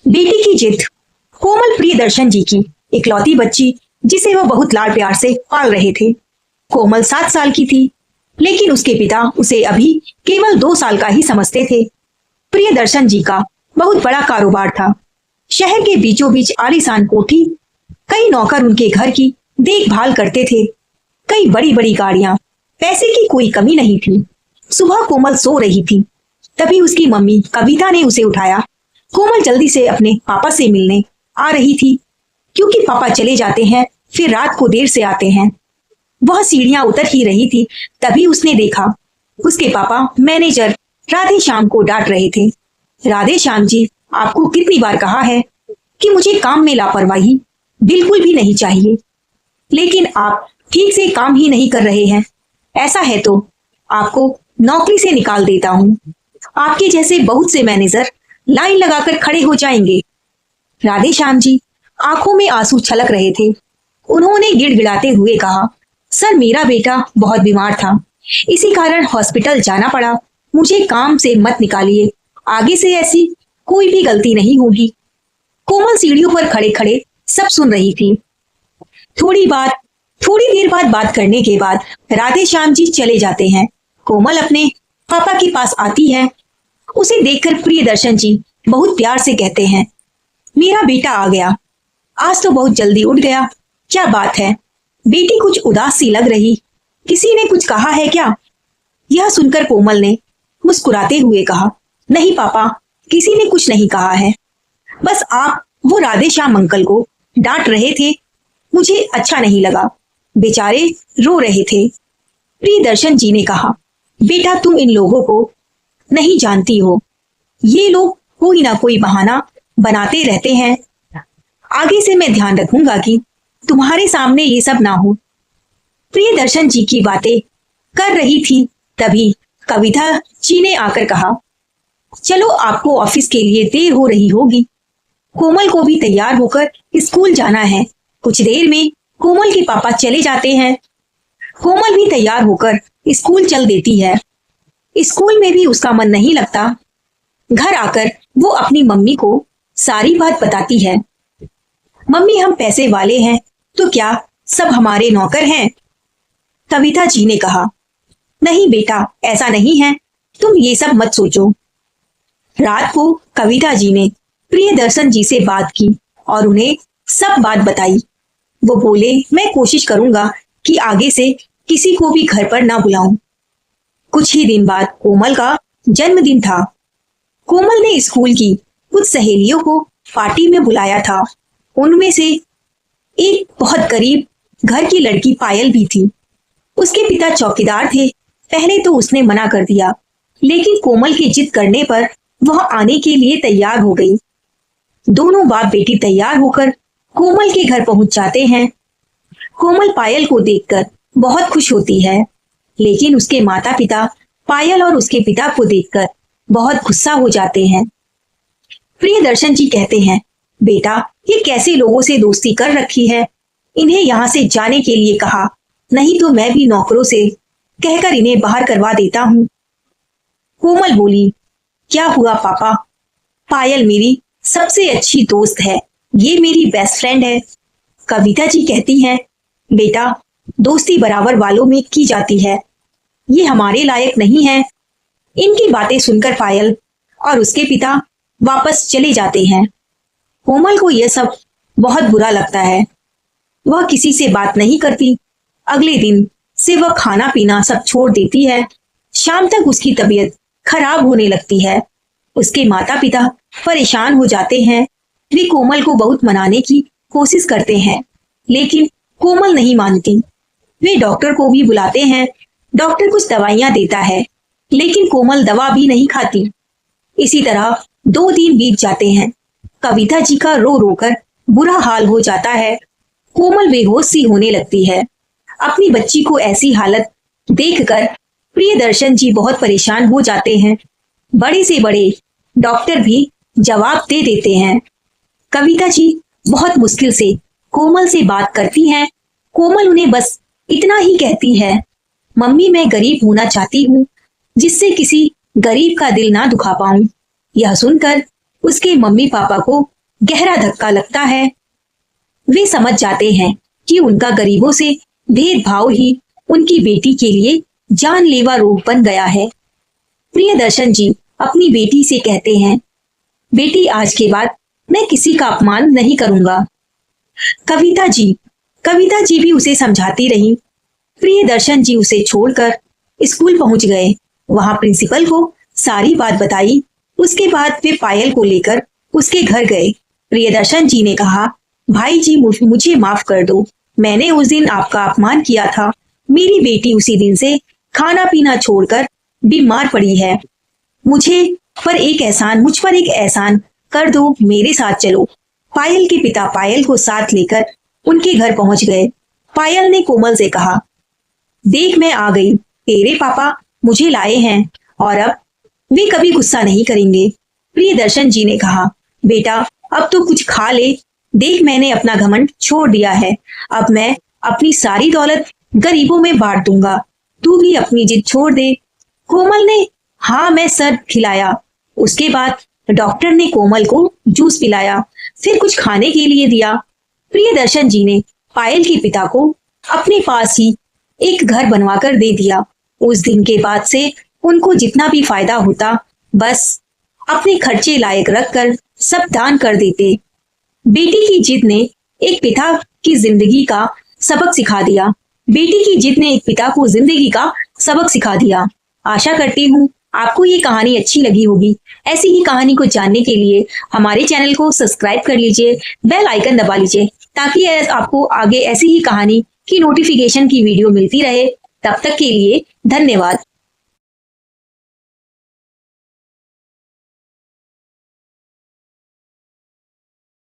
बेटी की जिद। कोमल प्रियदर्शन जी की इकलौती बच्ची, जिसे वह बहुत लाड़ प्यार से पाल रहे थे। कोमल 7 साल की थी, लेकिन उसके पिता उसे अभी केवल 2 साल का ही समझते थे। प्रियदर्शन जी का बहुत बड़ा कारोबार था। शहर के बीचों बीच आलीशान कोठी, कई नौकर उनके घर की देखभाल करते थे, कई बड़ी बड़ी गाड़ियां, पैसे की कोई कमी नहीं थी। सुबह कोमल सो रही थी, तभी उसकी मम्मी कविता ने उसे उठाया। कोमल जल्दी से अपने पापा से मिलने आ रही थी, क्योंकि पापा चले जाते हैं, फिर रात को देर से आते हैं। वह सीढ़ियां उतर ही रही थी, तभी उसने देखा उसके पापा मैनेजर राधे श्याम को डांट रहे थे। राधे श्याम जी, आपको कितनी बार कहा है कि मुझे काम में लापरवाही बिल्कुल भी नहीं चाहिए, लेकिन आप ठीक से काम ही नहीं कर रहे हैं। ऐसा है तो आपको नौकरी से निकाल देता हूँ। आपके जैसे बहुत से मैनेजर लाइन लगाकर खड़े हो जाएंगे। राधे श्याम जी आंखों में आंसू छलक रहे थे। उन्होंने गिड़गिड़ाते हुए कहा, सर, मेरा बेटा बहुत बीमार था, इसी कारण हॉस्पिटल जाना पड़ा। मुझे काम से मत निकालिए, आगे से ऐसी कोई भी गलती नहीं होगी। कोमल सीढ़ियों पर खड़े खड़े सब सुन रही थी। थोड़ी देर बाद बात करने के बाद राधे श्याम जी चले जाते हैं। कोमल अपने पापा के पास आती है। उसे देखकर प्रियदर्शन जी बहुत प्यार से कहते हैं, मेरा बेटा आ गया, आज तो बहुत जल्दी उठ गया। क्या बात है? बेटी कुछ उदास सी लग रही। किसी ने कुछ कहा है क्या? यह सुनकर कोमल ने मुस्कुराते हुए कहा, नहीं पापा, किसी ने कुछ नहीं कहा है। बस आप वो राधे श्याम अंकल को डांट रहे थे, मुझे अच्छा नहीं लगा, बेचारे रो रहे थे। प्रियदर्शन जी ने कहा, बेटा, तुम इन लोगों को नहीं जानती हो, ये लोग कोई ना कोई बहाना बनाते रहते हैं। आगे से मैं ध्यान रखूंगा कि तुम्हारे सामने ये सब ना हो। प्रियदर्शन जी की बातें कर रही थी, तभी कविता जी ने आकर कहा, चलो, आपको ऑफिस के लिए देर हो रही होगी। कोमल को भी तैयार होकर स्कूल जाना है। कुछ देर में कोमल के पापा चले जाते हैं। कोमल भी तैयार होकर स्कूल चल देती है। स्कूल में भी उसका मन नहीं लगता। घर आकर वो अपनी मम्मी को सारी बात बताती है। मम्मी, हम पैसे वाले हैं तो क्या सब हमारे नौकर हैं? कविता जी ने कहा, नहीं बेटा, ऐसा नहीं है, तुम ये सब मत सोचो। रात को कविता जी ने प्रियदर्शन जी से बात की और उन्हें सब बात बताई। वो बोले, मैं कोशिश करूंगा कि आगे से किसी को भी घर पर ना बुलाऊं। कुछ ही दिन बाद कोमल का जन्मदिन था। कोमल ने स्कूल की कुछ सहेलियों को पार्टी में बुलाया था। उनमें से एक बहुत करीब घर की लड़की पायल भी थी। उसके पिता चौकीदार थे। पहले तो उसने मना कर दिया, लेकिन कोमल की जिद करने पर वह आने के लिए तैयार हो गई। दोनों बाप बेटी तैयार होकर कोमल के घर पहुंच जाते हैं। कोमल पायल को देखकर बहुत खुश होती है, लेकिन उसके माता पिता पायल और उसके पिता को देखकर बहुत गुस्सा हो जाते हैं। प्रियदर्शन जी कहते हैं, बेटा, ये कैसे लोगों से दोस्ती कर रखी है? इन्हें यहाँ से जाने के लिए कहा, नहीं तो मैं भी नौकरों से कहकर इन्हें बाहर करवा देता हूँ। कोमल बोली, क्या हुआ पापा? पायल मेरी सबसे अच्छी दोस्त है, ये मेरी बेस्ट फ्रेंड है। कविता जी कहती हैं, बेटा, दोस्ती बराबर वालों में की जाती है, ये हमारे लायक नहीं है। इनकी बातें सुनकर पायल और उसके पिता वापस चले जाते हैं। कोमल को यह सब बहुत बुरा लगता है। वह किसी से बात नहीं करती। अगले दिन से वह खाना पीना सब छोड़ देती है। शाम तक उसकी तबीयत खराब होने लगती है। उसके माता पिता परेशान हो जाते हैं। वे कोमल को बहुत मनाने की कोशिश करते हैं, लेकिन कोमल नहीं मानती। वे डॉक्टर को भी बुलाते हैं। डॉक्टर कुछ दवाइयां देता है, लेकिन कोमल दवा भी नहीं खाती। इसी तरह 2 दिन बीत जाते हैं। कविता जी का रो रो कर बुरा हाल हो जाता है। कोमल बेहोश सी होने लगती है। अपनी बच्ची को ऐसी हालत देखकर प्रियदर्शन जी बहुत परेशान हो जाते हैं। बड़े से बड़े डॉक्टर भी जवाब दे देते हैं। कविता जी बहुत मुश्किल से कोमल से बात करती हैं। कोमल उन्हें बस इतना ही कहती है, मम्मी, मैं गरीब होना चाहती हूँ, जिससे किसी गरीब का दिल ना दुखा पाऊं। यह सुनकर उसके मम्मी पापा को गहरा धक्का लगता है। वे समझ जाते हैं कि उनका गरीबों से भेदभाव ही उनकी बेटी के लिए जानलेवा रोग बन गया है। प्रियदर्शन जी अपनी बेटी से कहते हैं, बेटी आज के बाद मैं किसी का अपमान नहीं करूंगा। कविता जी भी उसे समझाती रही। प्रियदर्शन जी उसे छोड़कर स्कूल पहुंच गए। वहां प्रिंसिपल को सारी बात बताई। उसके बाद वे पायल को लेकर उसके घर गए। प्रियदर्शन जी ने कहा, भाई जी मुझे माफ कर दो, मैंने उस दिन आपका अपमान किया था। मेरी बेटी उसी दिन से खाना पीना छोड़कर बीमार पड़ी है। मुझ पर एक एहसान कर दो, मेरे साथ चलो। पायल के पिता पायल को साथ लेकर उनके घर पहुंच गए। पायल ने कोमल से कहा, देख मैं आ गई, तेरे पापा मुझे लाए हैं और अब वे कभी गुस्सा नहीं करेंगे। प्रियदर्शन जी ने कहा, बेटा अब तो कुछ खा ले, देख मैंने अपना घमंड छोड़ दिया है। अब मैं अपनी सारी दौलत गरीबों में बांट दूंगा, तू भी अपनी जिद छोड़ दे। कोमल ने हाँ मैं सर खिलाया। उसके बाद डॉक्टर ने कोमल को जूस पिलाया, फिर कुछ खाने के लिए दिया। प्रियदर्शन जी ने पायल के पिता को अपने पास ही एक घर बनवाकर दे दिया। उस दिन के बाद से उनको जितना भी फायदा होता बस अपने खर्चे लायक रखकर सब दान कर देते। बेटी की जिद ने एक पिता की जिंदगी का सबक सिखा दिया। बेटी की जिद ने एक पिता को जिंदगी का सबक सिखा दिया। आशा करती हूँ आपको ये कहानी अच्छी लगी होगी। ऐसी ही कहानी को जानने के लिए हमारे चैनल को सब्सक्राइब कर लीजिए, बेल आइकन दबा लीजिए ताकि आपको आगे ऐसी ही कहानी की नोटिफिकेशन की वीडियो मिलती रहे। तब तक के लिए धन्यवाद।